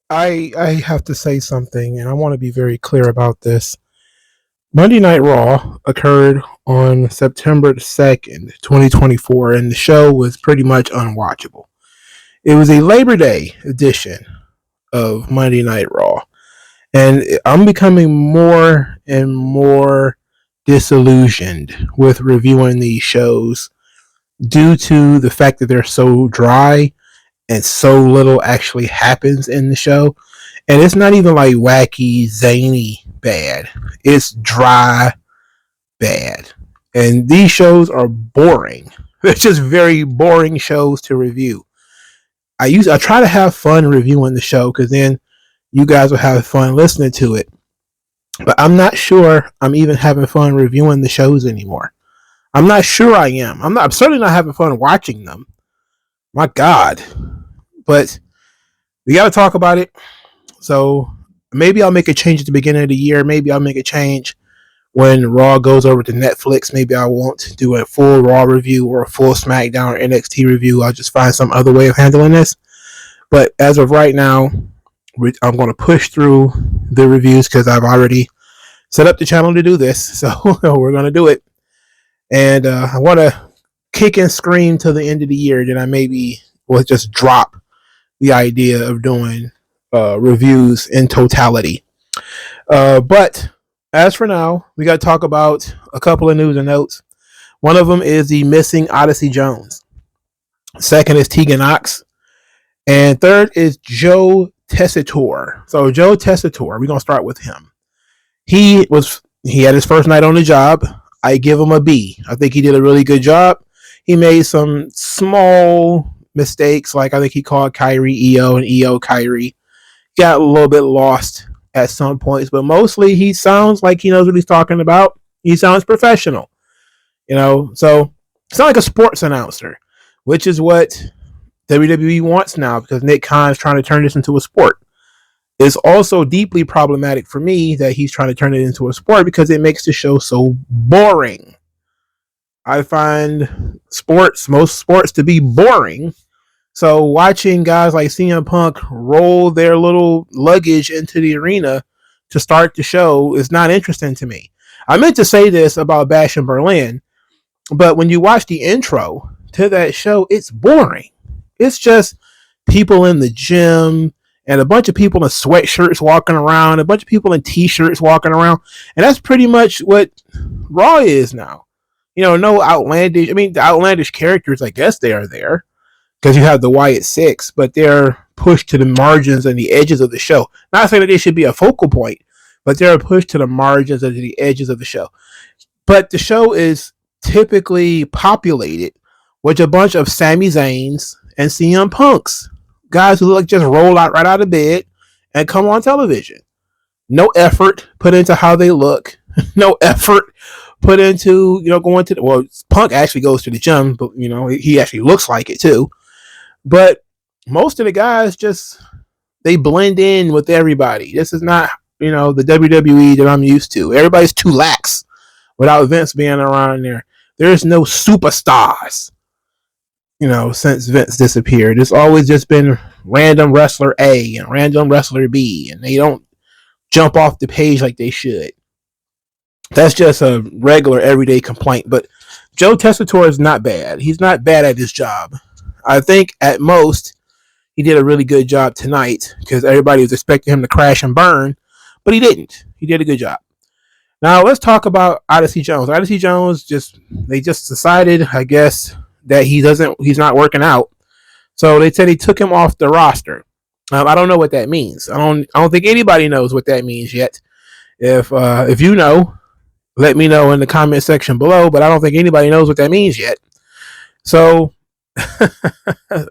I have to say something, and I want to be very clear about this. Monday Night Raw occurred on September 2nd, 2024, and the show was pretty much unwatchable. It was a Labor Day edition of Monday Night Raw, and I'm becoming more and more disillusioned with reviewing these shows due to the fact that they're so dry and so little actually happens in the show. And it's not even like wacky, zany bad. It's dry bad. And these shows are boring. They're just very boring shows to review. I try to have fun reviewing the show because then you guys will have fun listening to it. But I'm not sure I'm even having fun reviewing the shows anymore. I'm not sure I am. I'm certainly not having fun watching them. My God. But we got to talk about it. So maybe I'll make a change at the beginning of the year. Maybe I'll make a change when Raw goes over to Netflix. Maybe I won't do a full Raw review or a full SmackDown or NXT review. I'll just find some other way of handling this. But as of right now, I'm going to push through the reviews because I've already set up the channel to do this. So we're going to do it. And I want to kick and scream till the end of the year. Then I maybe will just drop the idea of doing reviews in totality. But as for now, we got to talk about a couple of news and notes. One of them is the missing Odyssey Jones. Second is Tegan Knox. And third is Joe Tessitore. So Joe Tessitore, we're going to start with him. He had his first night on the job. I give him a B. I think he did a really good job. He made some small mistakes, like I think he called Kyrie EO and EO Kyrie. Got a little bit lost at some points, but mostly he sounds like he knows what he's talking about. He sounds professional, so it's not like a sports announcer, which is what WWE wants now because Nick Khan is trying to turn this into a sport. It's also deeply problematic for me that he's trying to turn it into a sport because it makes the show so boring. I find most sports to be boring. So watching guys like CM Punk roll their little luggage into the arena to start the show is not interesting to me. I meant to say this about Bash in Berlin, but when you watch the intro to that show, it's boring. It's just people in the gym and a bunch of people in sweatshirts walking around, a bunch of people in t-shirts walking around. And that's pretty much what Raw is now. No outlandish. I mean, the outlandish characters, I guess they are there because you have the Wyatt Six, but they're pushed to the margins and the edges of the show. Not saying that they should be a focal point, but they're pushed to the margins and the edges of the show. But the show is typically populated with a bunch of Sami Zayns and CM Punks. Guys who look just roll out right out of bed and come on television. No effort put into how they look. No effort put into, going to Punk actually goes to the gym, but he actually looks like it too. But most of the guys they blend in with everybody. This is not, the WWE that I'm used to. Everybody's too lax without Vince being around there. There's no superstars. Since Vince disappeared, it's always just been random wrestler A and random wrestler B, and they don't jump off the page like they should. That's just a regular everyday complaint. But Joe Tessitore is not bad. He's not bad at his job. I think at most he did a really good job tonight because everybody was expecting him to crash and burn, but he didn't. He did a good job. Now let's talk about Odyssey Jones. Odyssey Jones they just decided, I guess, that he's not working out. So they said he took him off the roster. I don't know what that means. I don't think anybody knows what that means yet. If you know, let me know in the comment section below, but I don't think anybody knows what that means yet. So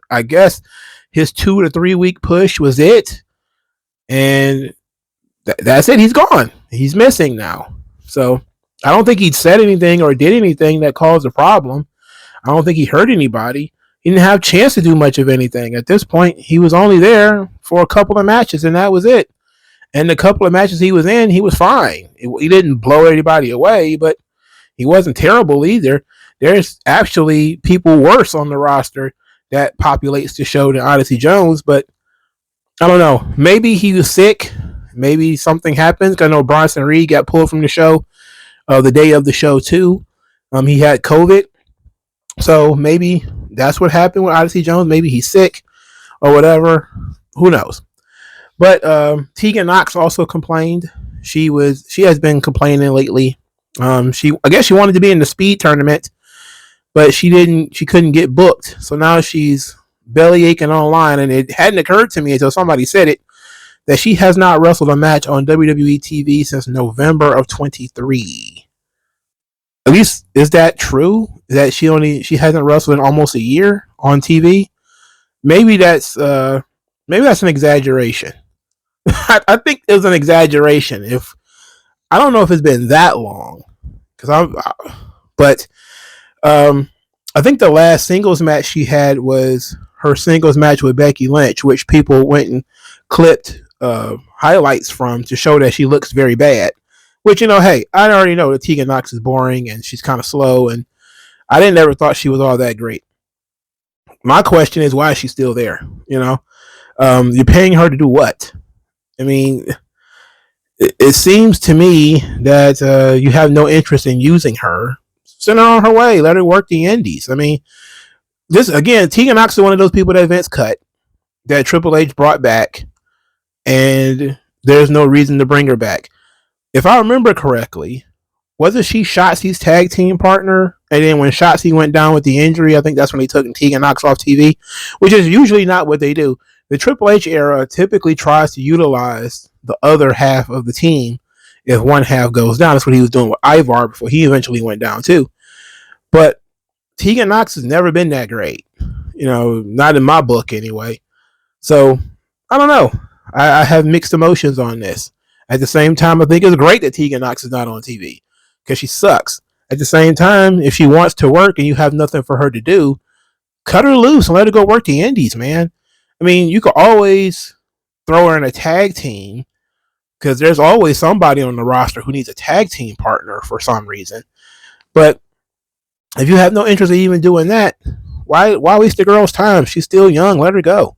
I guess his 2 to 3 week push was it. And that's it. He's gone. He's missing now. So I don't think he said anything or did anything that caused a problem. I don't think he hurt anybody. He didn't have a chance to do much of anything. At this point, he was only there for a couple of matches, and that was it. And the couple of matches he was in, he was fine. He didn't blow anybody away, but he wasn't terrible either. There's actually people worse on the roster that populates the show than Odyssey Jones, but I don't know. Maybe he was sick. Maybe something happened. I know Bronson Reed got pulled from the show the day of the show too. He had COVID, so maybe that's what happened with Odyssey Jones. Maybe he's sick or whatever. Who knows? But Tegan Knox also complained. She has been complaining lately. I guess she wanted to be in the speed tournament, but she couldn't get booked. So now she's belly aching online, and it hadn't occurred to me until somebody said it that she has not wrestled a match on WWE TV since November of 23. At least, is that true? That she hasn't wrestled in almost a year on TV? Maybe that's an exaggeration. I think it was an exaggeration. If I don't know if it's been that long, but I think the last singles match she had was her singles match with Becky Lynch, which people went and clipped highlights from to show that she looks very bad. Which, hey, I already know that Tegan Knox is boring and she's kind of slow, and I didn't ever thought she was all that great. My question is, why is she still there? You're paying her to do what? I mean, it seems to me that you have no interest in using her. Send her on her way. Let her work the indies. I mean, this again, Tegan Knox is one of those people that Vince cut, that Triple H brought back, and there's no reason to bring her back. If I remember correctly, wasn't she Shotzi's tag team partner? And then when Shotzi went down with the injury, I think that's when they took Tegan Knox off TV, which is usually not what they do. The Triple H era typically tries to utilize the other half of the team if one half goes down. That's what he was doing with Ivar before he eventually went down too. But Tegan Knox has never been that great, not in my book anyway. So I don't know. I have mixed emotions on this. At the same time, I think it's great that Tegan Knox is not on TV because she sucks. At the same time, if she wants to work and you have nothing for her to do, cut her loose and let her go work the indies, man. I mean, you could always throw her in a tag team because there's always somebody on the roster who needs a tag team partner for some reason. But if you have no interest in even doing that, why waste the girl's time? She's still young. Let her go.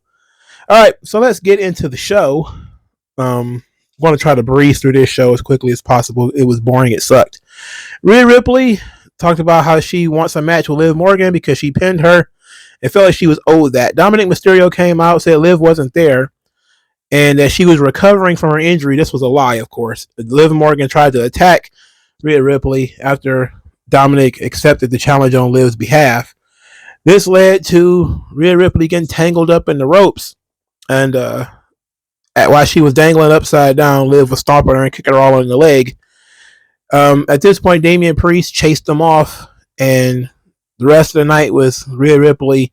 All right, so let's get into the show. I'm going to try to breeze through this show as quickly as possible. It was boring. It sucked. Rhea Ripley talked about how she wants a match with Liv Morgan because she pinned her. It felt like she was owed that. Dominic Mysterio came out, said Liv wasn't there, and that she was recovering from her injury. This was a lie, of course. Liv Morgan tried to attack Rhea Ripley after Dominic accepted the challenge on Liv's behalf. This led to Rhea Ripley getting tangled up in the ropes, and while she was dangling upside down, Liv was stomping her and kicking her all in the leg. At this point, Damian Priest chased them off, and the rest of the night was Rhea Ripley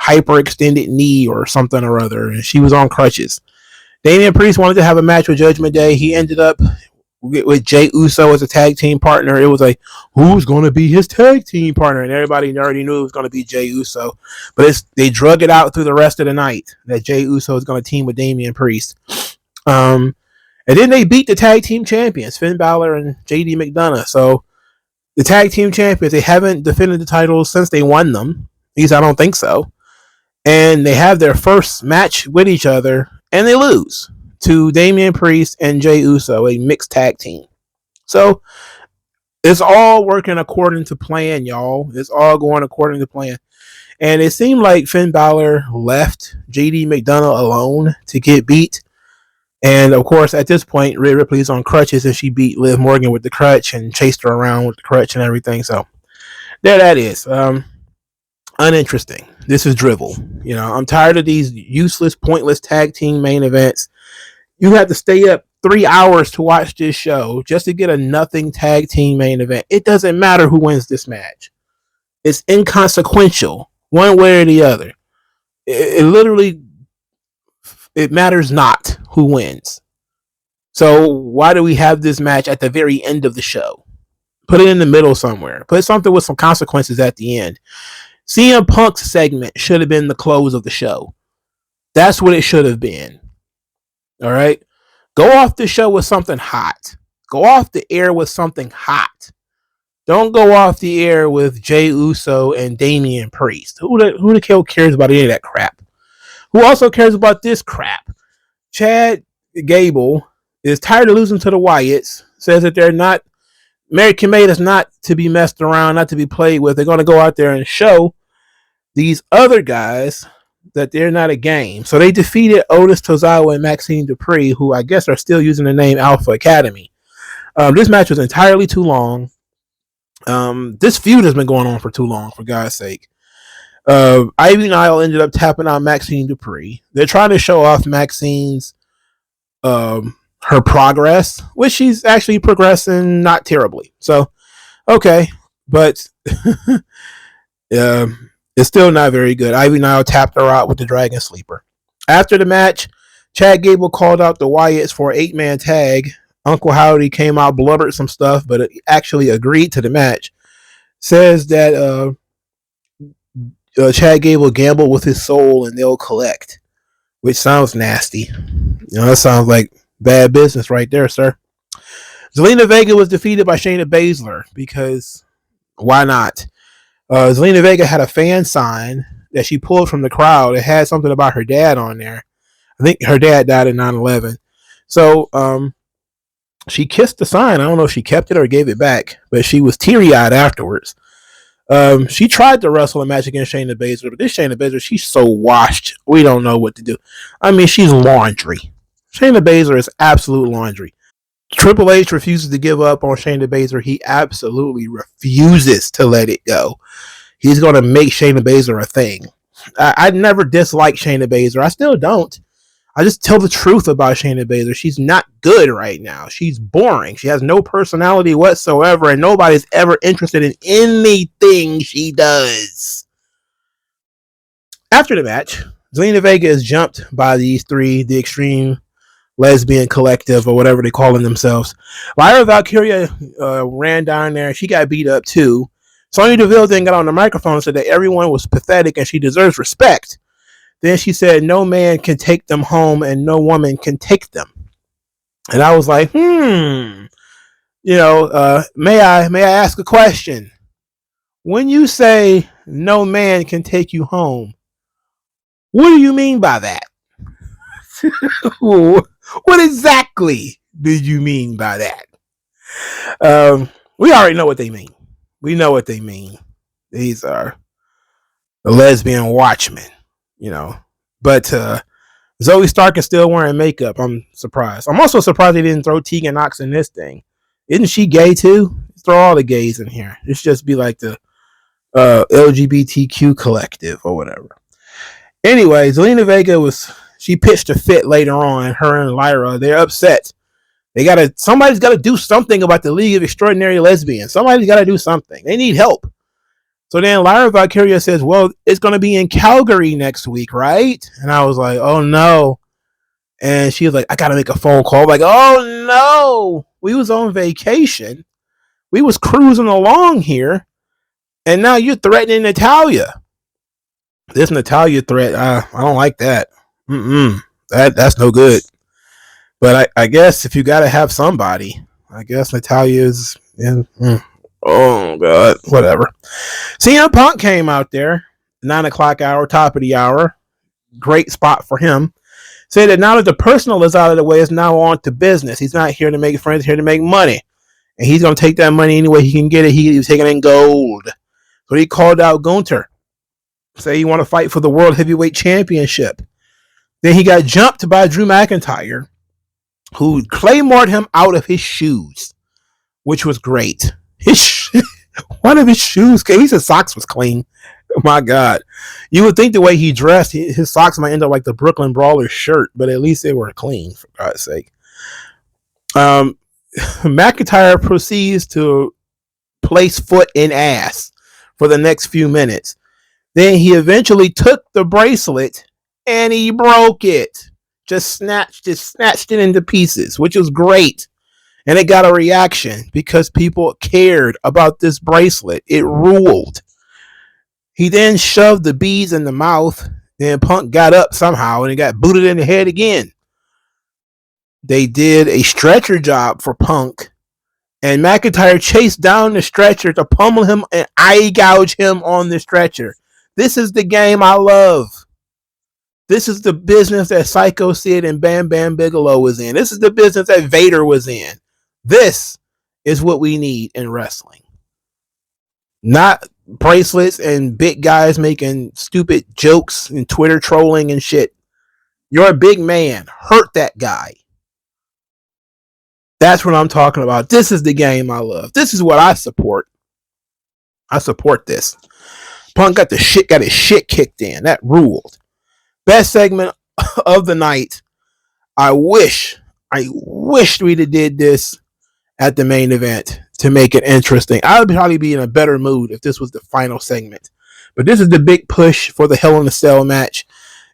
hyperextended knee or something or other, and she was on crutches. Damian Priest wanted to have a match with Judgment Day. He ended up with Jey Uso as a tag team partner. It was like, who's going to be his tag team partner? And everybody already knew it was going to be Jey Uso. But they drug it out through the rest of the night that Jey Uso is going to team with Damian Priest. And then they beat the tag team champions, Finn Balor and JD McDonough. So the tag team champions, they haven't defended the titles since they won them. At least I don't think so. And they have their first match with each other, and they lose to Damian Priest and Jey Uso, a mixed tag team. So it's all working according to plan, y'all. It's all going according to plan. And it seemed like Finn Balor left JD McDonough alone to get beat. And of course, at this point, Rhea Ripley's on crutches, and she beat Liv Morgan with the crutch and chased her around with the crutch and everything. So there that is. Uninteresting. This is drivel. I'm tired of these useless, pointless tag team main events. You have to stay up 3 hours to watch this show just to get a nothing tag team main event. It doesn't matter who wins this match. It's inconsequential, one way or the other. It literally, it matters not who wins. So why do we have this match at the very end of the show? Put it in the middle somewhere. Put something with some consequences at the end. CM Punk's segment should have been the close of the show. That's what it should have been. All right? Go off the show with something hot. Go off the air with something hot. Don't go off the air with Jey Uso and Damian Priest. Who the hell cares about any of that crap? Who also cares about this crap? Chad Gable is tired of losing to the Wyatts. Says that they're not. American Made is not to be messed around, not to be played with. They're going to go out there and show these other guys that they're not a game. So they defeated Otis Tozawa and Maxine Dupree, who I guess are still using the name Alpha Academy. This match was entirely too long. This feud has been going on for too long, for God's sake. Ivy Nile ended up tapping out Maxine Dupree. They're trying to show off Maxine's her progress, which she's actually progressing not terribly. So, okay, but it's still not very good. Ivy Nile tapped her out with the Dragon Sleeper. After the match, Chad Gable called out the Wyatts for an 8-man tag. Uncle Howdy came out, blubbered some stuff, but actually agreed to the match. Says that Chad Gable gambled with his soul and they'll collect, which sounds nasty. That sounds like bad business right there, sir. Zelina Vega was defeated by Shayna Baszler because why not? Zelina Vega had a fan sign that she pulled from the crowd. It had something about her dad on there. I think her dad died in 9/11. So she kissed the sign. I don't know if she kept it or gave it back, but she was teary-eyed afterwards. She tried to wrestle a match against Shayna Baszler, but this Shayna Baszler, she's so washed. We don't know what to do. I mean, she's laundry. Shayna Baszler is absolute laundry. Triple H refuses to give up on Shayna Baszler. He absolutely refuses to let it go. He's going to make Shayna Baszler a thing. I never disliked Shayna Baszler. I still don't. I just tell the truth about Shayna Baszler. She's not good right now. She's boring. She has no personality whatsoever, and nobody's ever interested in anything she does. After the match, Zelina Vega is jumped by these three, the Extreme Lesbian Collective, or whatever they call themselves. Lyra Valkyria ran down there. She got beat up too. Sonya Deville then got on the microphone and said that everyone was pathetic and she deserves respect. Then she said, no man can take them home and no woman can take them. And I was like, may I ask a question? When you say no man can take you home, what do you mean by that? What exactly did you mean by that? We already know what they mean. We know what they mean. These are the lesbian watchmen, But Zoe Stark is still wearing makeup. I'm surprised. I'm also surprised they didn't throw Tegan Nox in this thing. Isn't she gay too? Let's throw all the gays in here. It should just be like the LGBTQ collective or whatever. Anyway, Zelina Vega she pitched a fit later on. Her and Lyra, they're upset. Somebody's got to do something about the League of Extraordinary Lesbians. Somebody's got to do something. They need help. So then Lyra Valkyria says, well, it's going to be in Calgary next week, right? And I was like, oh no. And she was like, I got to make a phone call. I'm like, oh no. We was on vacation. We was cruising along here. And now you're threatening Natalya. This Natalya threat, I don't like that. That's no good. But I guess if you got to have somebody, I guess Natalya's in. Oh, God. Whatever. CM Punk came out there, 9 o'clock hour, top of the hour. Great spot for him. Said that now that the personal is out of the way, it's now on to business. He's not here to make friends, here to make money. And he's going to take that money any way he can get it. He was taking it in gold. So he called out Gunther. Say he want to fight for the World Heavyweight Championship. Then he got jumped by Drew McIntyre, who claymored him out of his shoes, which was great. One of his shoes, at least his socks was clean. Oh my God. You would think the way he dressed, his socks might end up like the Brooklyn Brawler shirt, but at least they were clean, for God's sake. McIntyre proceeds to place foot in ass for the next few minutes. Then he eventually took the bracelet and he broke it. Just snatched it into pieces, which was great. And it got a reaction because people cared about this bracelet. It ruled. He then shoved the beads in the mouth. Then Punk got up somehow and it got booted in the head again. They did a stretcher job for Punk. And McIntyre chased down the stretcher to pummel him and eye gouge him on the stretcher. This is the game I love. This is the business that Psycho Sid and Bam Bam Bigelow was in. This is the business that Vader was in. This is what we need in wrestling. Not bracelets and big guys making stupid jokes and Twitter trolling and shit. You're a big man. Hurt that guy. That's what I'm talking about. This is the game I love. This is what I support. I support this. Punk got his shit kicked in. That ruled. Best segment of the night. I wish we'd have did this at the main event to make it interesting. I would probably be in a better mood if this was the final segment. But this is the big push for the Hell in a Cell match.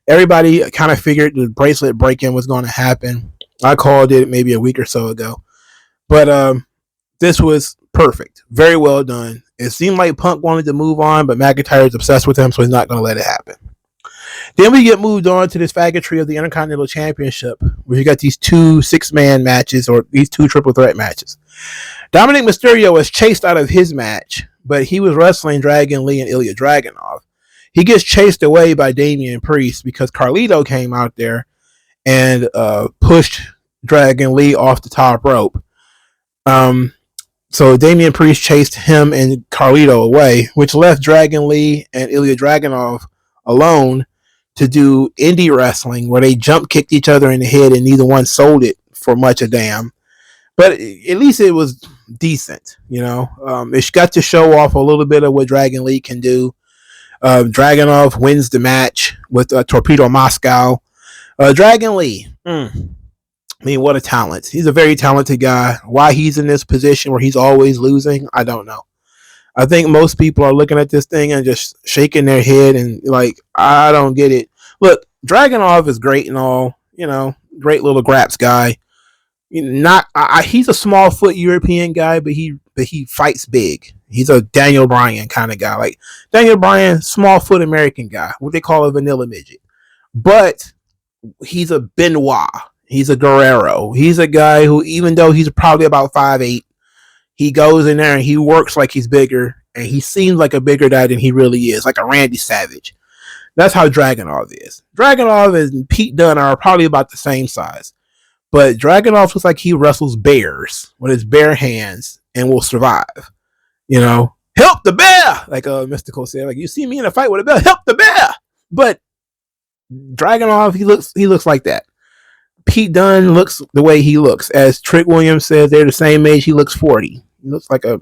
Everybody kind of figured the bracelet break-in was going to happen. I called it maybe a week or so ago. But this was perfect. Very well done. It seemed like Punk wanted to move on, but McIntyre's obsessed with him, so he's not going to let it happen. Then we get moved on to this faggotry of the Intercontinental Championship, where you got these 2 6-man matches, or these 2 triple threat matches. Dominic Mysterio was chased out of his match, but he was wrestling Dragon Lee and Ilya Dragunov. He gets chased away by Damian Priest because Carlito came out there and pushed Dragon Lee off the top rope. So Damian Priest chased him and Carlito away, which left Dragon Lee and Ilya Dragunov alone to do indie wrestling, where they jump kicked each other in the head and neither one sold it for much a damn. But at least it was decent, you know. It got to show off a little bit of what Dragon Lee can do. Dragunov wins the match with Torpedo Moscow. Dragon Lee, I mean, what a talent. He's a very talented guy. Why he's in this position where he's always losing, I don't know. I think most people are looking at this thing and just shaking their head and like, I don't get it. Look, Dragunov is great and all, you know, great little graps guy. He's a small foot European guy, but he fights big. He's a Daniel Bryan kind of guy. Like Daniel Bryan, small foot American guy, what they call a vanilla midget. But he's a Benoit. He's a Guerrero. He's a guy who, even though he's probably about 5'8", he goes in there and he works like he's bigger, and he seems like a bigger guy than he really is, like a Randy Savage. That's how Dragunov is. Dragunov and Pete Dunne are probably about the same size, but Dragunov looks like he wrestles bears with his bare hands and will survive. You know, help the bear, like Mystical said. Like, you see me in a fight with a bear, help the bear. But Dragunov, he looks like that. Pete Dunne looks the way he looks. As Trick Williams says, they're the same age. He looks 40. He looks like I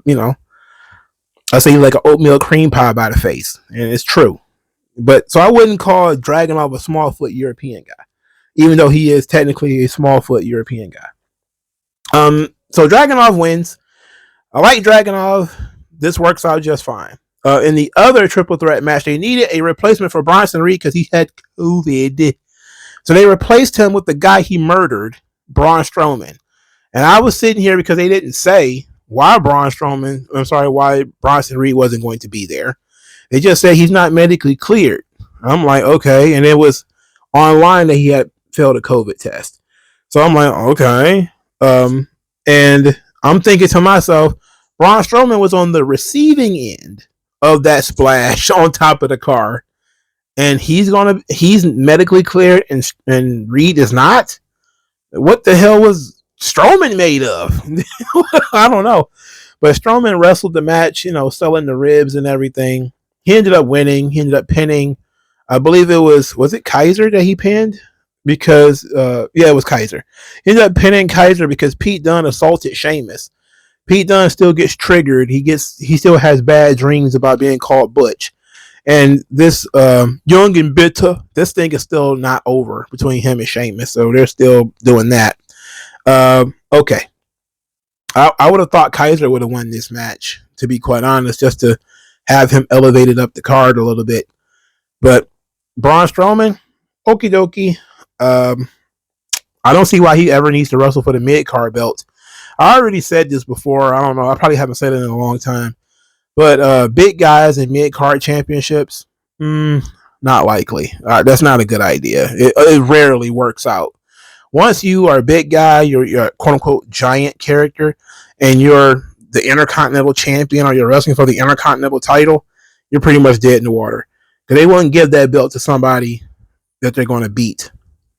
say like an oatmeal cream pie by the face, and it's true. But so I wouldn't call Dragunov a small foot European guy, even though he is technically a small foot European guy. So Dragunov wins. I like Dragunov. This works out just fine. In the other triple threat match, they needed a replacement for Bronson Reed because he had COVID. So they replaced him with the guy he murdered, Braun Strowman. And I was sitting here because they didn't say why why Bronson Reed wasn't going to be there. They just said he's not medically cleared. I'm like, okay. And it was online that he had failed a COVID test. So I'm like, okay. And I'm thinking to myself, Braun Strowman was on the receiving end of that splash on top of the car. And he's medically cleared and Reed is not? What the hell was Strowman made of? I don't know. But Strowman wrestled the match, selling the ribs and everything. He ended up winning. He ended up pinning. I believe it was it Kaiser that he pinned? Because, it was Kaiser. He ended up pinning Kaiser because Pete Dunne assaulted Sheamus. Pete Dunne still gets triggered. He still has bad dreams about being called Butch. And this young and bitter, this thing is still not over between him and Sheamus. So they're still doing that. Okay. I would have thought Kaiser would have won this match, to be quite honest, just to have him elevated up the card a little bit. But Braun Strowman, okie dokie. I don't see why he ever needs to wrestle for the mid-card belt. I already said this before. I don't know. I probably haven't said it in a long time. But big guys in mid-card championships, not likely. That's not a good idea. It rarely works out. Once you are a big guy, you're a quote-unquote giant character, and you're the Intercontinental Champion, or you're wrestling for the Intercontinental title, you're pretty much dead in the water. Because they wouldn't give that belt to somebody that they're going to beat.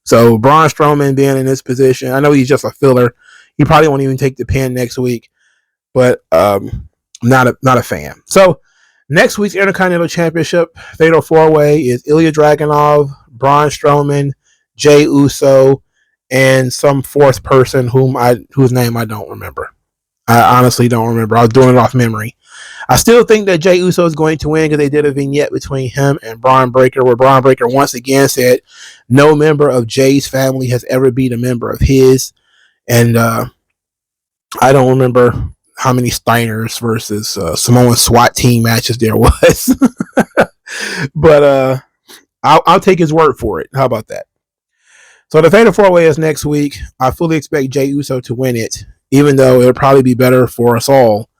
So Braun Strowman being in this position, I know he's just a filler. He probably won't even take the pin next week, but not a fan. So next week's Intercontinental Championship Fatal 4-Way is Ilya Dragunov, Braun Strowman, Jey Uso, and some fourth person whose name I don't remember. I honestly don't remember. I was doing it off memory. I still think that Jey Uso is going to win because they did a vignette between him and Braun Breaker where Braun Breaker once again said no member of Jey's family has ever beat a member of his. And I don't remember how many Steiners versus Samoan SWAT team matches there was. But I'll take his word for it. How about that? So the Fatal 4-Way is next week. I fully expect Jey Uso to win it, even though it'll probably be better for us all.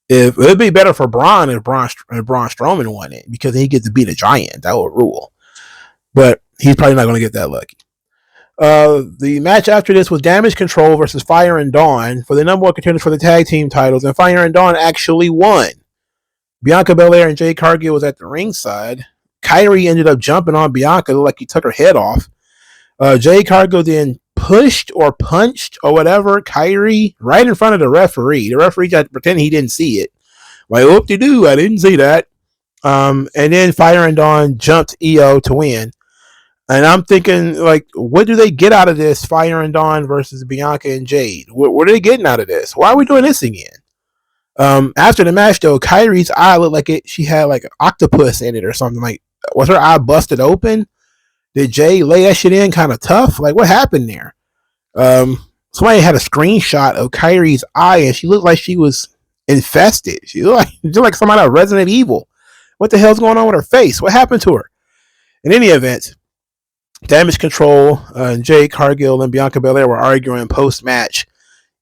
If it'd be better for Braun if Braun Strowman won it, because he gets to beat a giant. That would rule. But he's probably not going to get that lucky. The match after this was Damage Control versus Fire and Dawn for the number one contenders for the tag team titles, and Fire and Dawn actually won. Bianca Belair and Jade Cargill was at the ringside. Kyrie ended up jumping on Bianca like he took her head off. Jade Cargill then pushed or punched or whatever Kyrie right in front of the referee. The referee got to pretend he didn't see it. Like, whoop-de-doo, I didn't see that. And then Fire and Dawn jumped Io to win. And I'm thinking, like, what do they get out of this? Fire and Dawn versus Bianca and Jade. What are they getting out of this? Why are we doing this again? After the match, though, Kyrie's eye looked like she had like an octopus in it or something. Like, was her eye busted open? Did Jay lay that shit in kind of tough? Like, what happened there? Somebody had a screenshot of Kyrie's eye, and she looked like she was infested. She looked like somebody out of Resident Evil. What the hell's going on with her face? What happened to her? In any event, Damage Control, Jade Cargill and Bianca Belair were arguing post-match,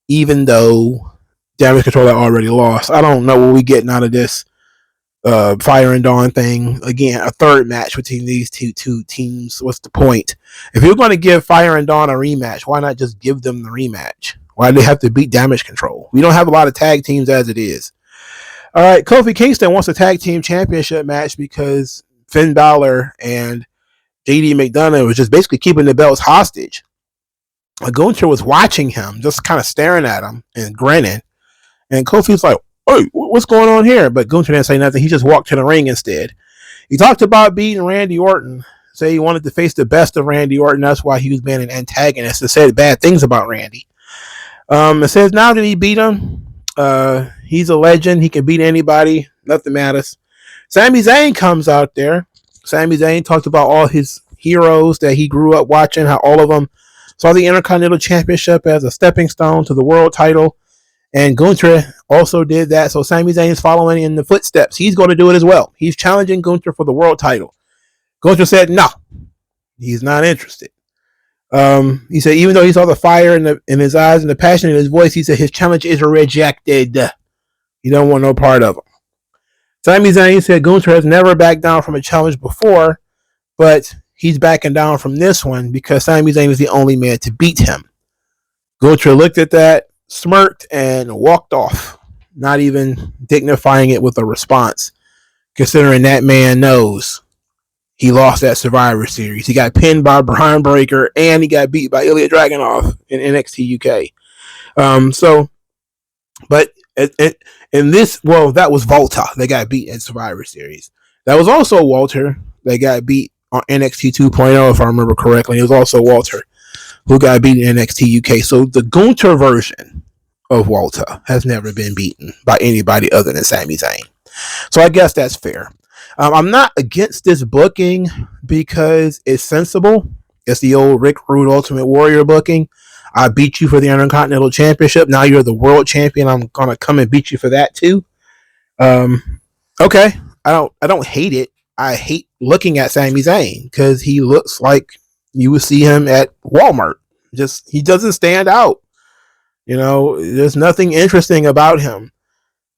even though Damage Control had already lost. I don't know what we're getting out of this Fire and Dawn thing. Again, a third match between these two teams. What's the point? If you're going to give Fire and Dawn a rematch, why not just give them the rematch? Why do they have to beat Damage Control? We don't have a lot of tag teams as it is. All right, Kofi Kingston wants a tag team championship match because Finn Balor and JD McDonough was just basically keeping the belts hostage. Gunther was watching him, just kind of staring at him and grinning. And Kofi's like, hey, what's going on here? But Gunther didn't say nothing. He just walked to the ring instead. He talked about beating Randy Orton. Say he wanted to face the best of Randy Orton. That's why he was being an antagonist and said bad things about Randy. It says now that he beat him, he's a legend. He can beat anybody. Nothing matters. Sami Zayn comes out there. Sami Zayn talked about all his heroes that he grew up watching, how all of them saw the Intercontinental Championship as a stepping stone to the world title. And Gunther also did that. So Sami Zayn is following in the footsteps. He's going to do it as well. He's challenging Gunther for the world title. Gunther said no. He's not interested. He said even though he saw the fire in his eyes and the passion in his voice, he said his challenge is rejected. He don't want no part of him. Sami Zayn said Gunther has never backed down from a challenge before, but he's backing down from this one because Sami Zayn is the only man to beat him. Gunther looked at that, smirked, and walked off, not even dignifying it with a response, considering that man knows he lost that Survivor Series. He got pinned by Braun Breaker, and he got beat by Ilya Dragunov in NXT UK. That was Volta that got beat in Survivor Series. That was also Walter that got beat on NXT 2.0, if I remember correctly. It was also Walter who got beat in NXT UK. So the Gunther version of Walter has never been beaten by anybody other than Sami Zayn. So I guess that's fair. I'm not against this booking because it's sensible. It's the old Rick Rude Ultimate Warrior booking. I beat you for the Intercontinental Championship. Now you're the world champion. I'm gonna come and beat you for that too. Okay. I don't hate it. I hate looking at Sami Zayn because he looks like you would see him at Walmart. Just he doesn't stand out. There's nothing interesting about him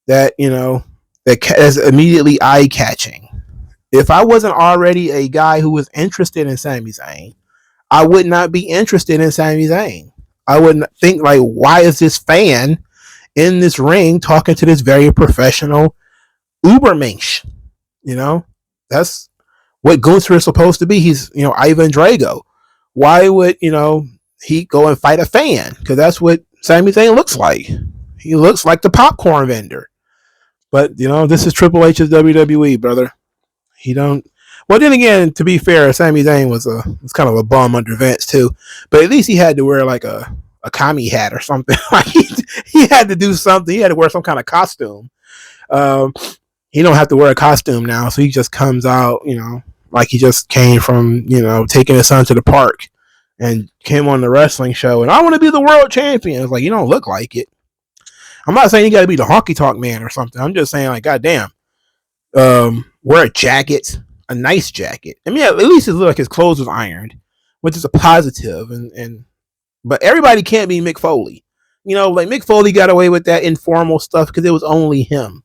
that is immediately eye catching. If I wasn't already a guy who was interested in Sami Zayn, I would not be interested in Sami Zayn. I wouldn't think like, why is this fan in this ring talking to this very professional Ubermensch? That's what Gunther is supposed to be. He's, Ivan Drago. Why would, he go and fight a fan? Because that's what Sami Zayn looks like. He looks like the popcorn vendor. But, this is Triple H's WWE, brother. He don't. Well, then again, to be fair, Sami Zayn was kind of a bum under Vince too. But at least he had to wear like a commie hat or something. Like he had to do something. He had to wear some kind of costume. He don't have to wear a costume now, so he just comes out, like he just came from, taking his son to the park and came on the wrestling show. And I want to be the world champion. It's like, you don't look like it. I'm not saying you got to be the honky tonk man or something. I'm just saying, like, goddamn. Wear a jacket, a nice jacket. I mean, at least it looked like his clothes was ironed, which is a positive. But everybody can't be Mick Foley. Like Mick Foley got away with that informal stuff because it was only him.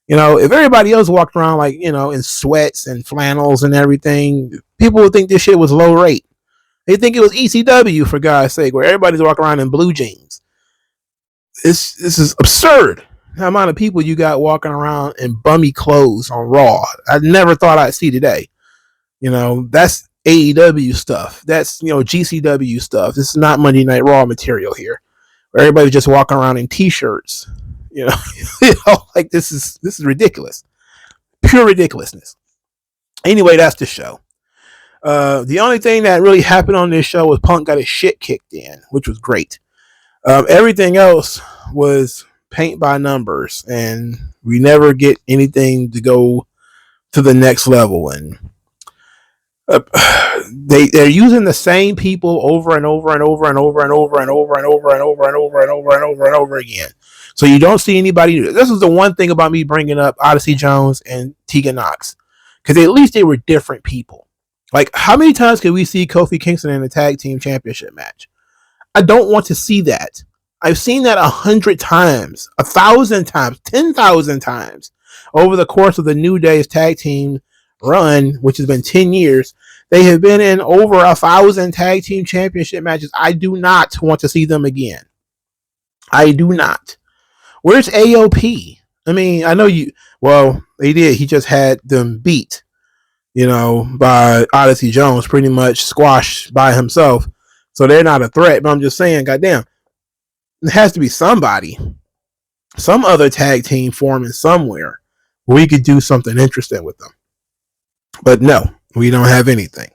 If everybody else walked around like, in sweats and flannels and everything, people would think this shit was low rate. They think it was ECW, for God's sake, where everybody's walking around in blue jeans. This is absurd. The amount of people you got walking around in bummy clothes on Raw. I never thought I'd see today. That's AEW stuff. That's, GCW stuff. This is not Monday Night Raw material here. Where everybody's just walking around in t-shirts. Like this is ridiculous. Pure ridiculousness. Anyway, that's the show. The only thing that really happened on this show was Punk got his shit kicked in, which was great. Everything else was paint by numbers, and we never get anything to go to the next level. And they're using the same people over and over and over and over and over and over and over and over and over and over and over and over again. So you don't see anybody new. This is the one thing about me bringing up Odyssey Jones and Tegan Knox, because at least they were different people. Like, how many times can we see Kofi Kingston in a tag team championship match? I don't want to see that. I've seen that 100 times, 1,000 times, 10,000 times over the course of the New Day's tag team run, which has been 10 years. They have been in over 1,000 tag team championship matches. I do not want to see them again. I do not. Where's AOP? I mean, I know they did. He just had them beat, by Odyssey Jones, pretty much squashed by himself. So they're not a threat, but I'm just saying, goddamn, there has to be somebody, some other tag team forming somewhere where we could do something interesting with them. But no, we don't have anything.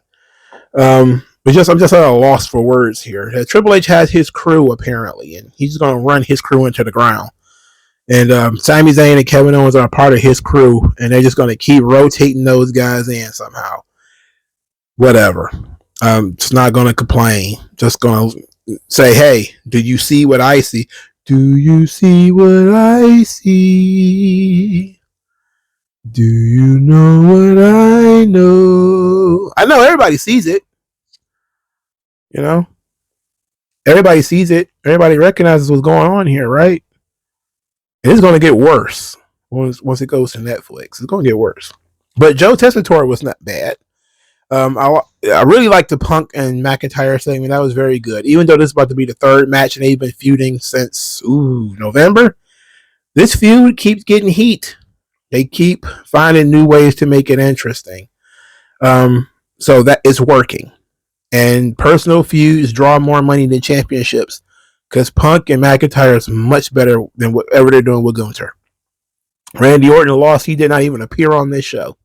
I'm just at a loss for words here. Triple H has his crew apparently, and he's going to run his crew into the ground. And Sami Zayn and Kevin Owens are a part of his crew, and they're just going to keep rotating those guys in somehow. Whatever. Just not going to complain. Just going to say, hey, do you see what I see? Do you see what I see? Do you know what I know? I know everybody sees it. Everybody sees it. Everybody recognizes what's going on here, right? And it's going to get worse once it goes to Netflix. It's going to get worse. But Joe Tessitore was not bad. I really liked the Punk and McIntyre segment. That was very good. Even though this is about to be the third match and they've been feuding since November, this feud keeps getting heat. They keep finding new ways to make it interesting. So that is working. And personal feuds draw more money than championships, because Punk and McIntyre is much better than whatever they're doing with Gunther. Randy Orton lost. He did not even appear on this show.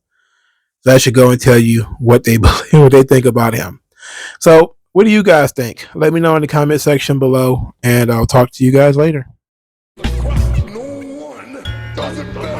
So that should go and tell you what they think about him. So what do you guys think? Let me know in the comment section below, and I'll talk to you guys later. No one does it better.